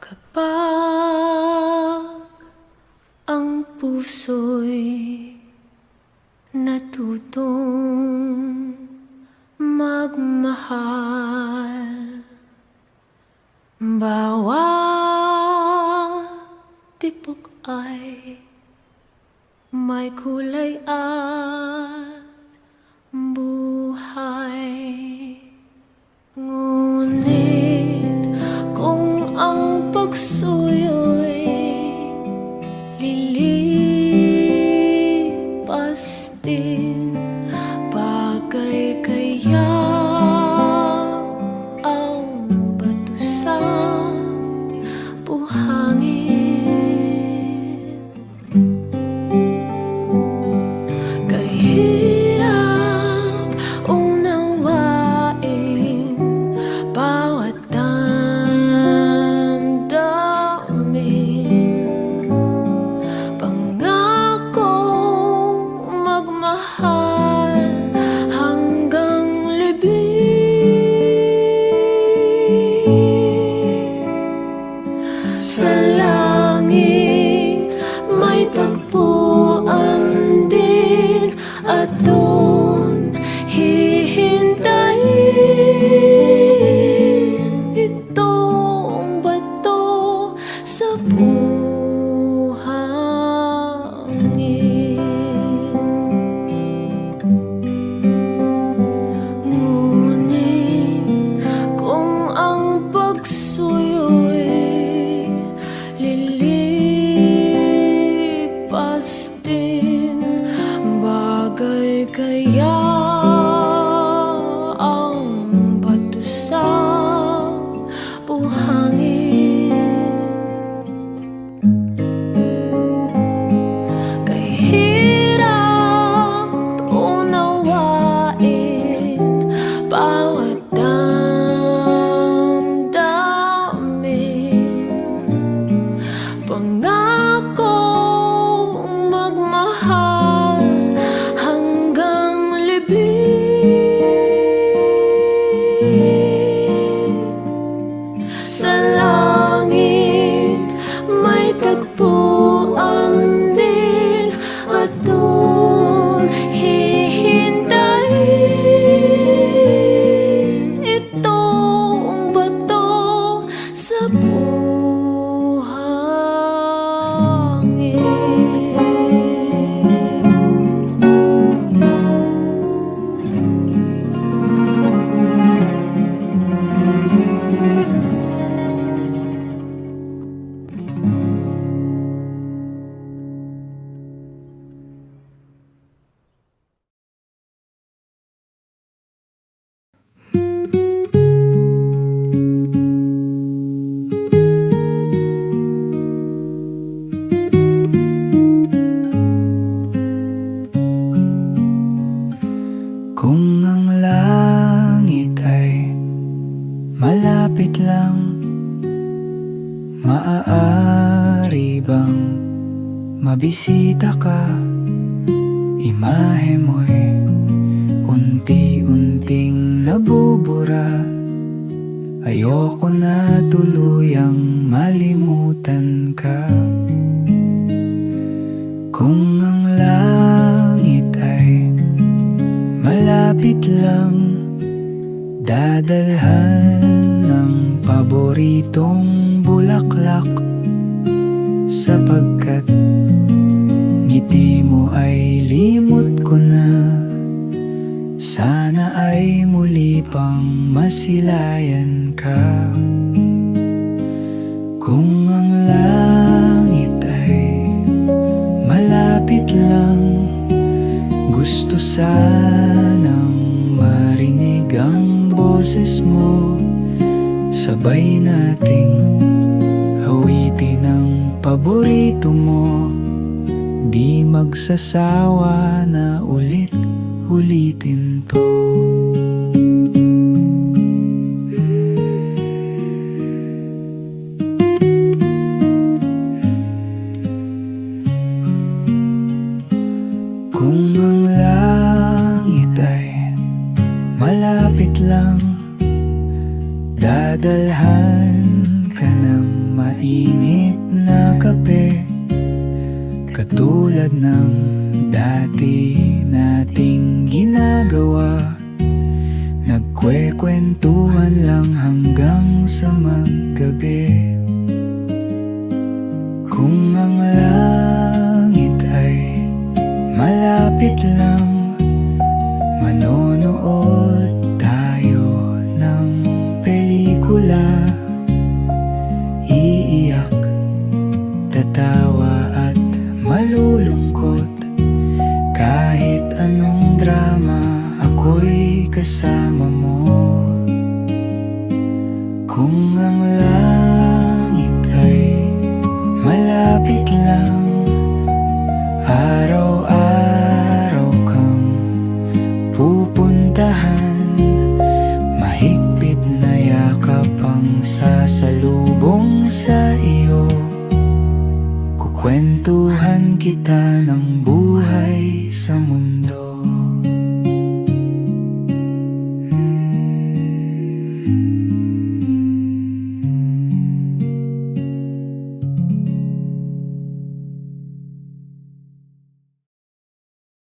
Kapag ang puso'y natutong magmahal, bawat tibok ay may kulay at buhay. Ngunit kung ang pagsuyo'y lilipas din, bagay kaya ang bato sa buhangin? Kahirap unawain bawat damdamin, pangakong magmahal hanggang libing. Sa langit may tagpuan din at doon hihintayin itong bato sa buhangin. Ngunit kung ang pagsuyo'y lilipas din, bagay kaya ang bato sa buhangin? Kahirap unawain bawat damdamin, pangakong magmahal hanggang libing. Sa langit may tagpuan din at doon hihintayin itong bato sa Kung ang langit ay malapit lang, maaari bang mabisita ka? Imahe mo'y unti-unting nabubura, ayoko na tuluyang malimutan ka. Kung ang langit ay malapit lang, dadalhan ng paboritong bulaklak, sapagkat ngiti mo ay limot ko na. Sana ay muli pang masilayan ka. Kung ang langit ay malapit lang, gusto sanang marinig ang boses mo, sabay nating awitin ang paborito mo, di magsasawa na ulit-ulitin to. Kung ang langit ay malapit lang, dadalhan ka ng mainit na kape, katulad ng dati nating ginagawa. Nagkwekwentuhan lang hanggang sa maggabi. Kung ang langit ay malapit lang, manonood tayo ng pelikula. Iiyak, tatawa at malulungkot. Kahit anong drama, ako'y kasama mo. Kung ang langit ay malapit lang, araw-araw kang pupuntahan. Mahigpit na yakap ang sasalubong sa iyo. Kukwentuhan kita ng buhay sa mundo.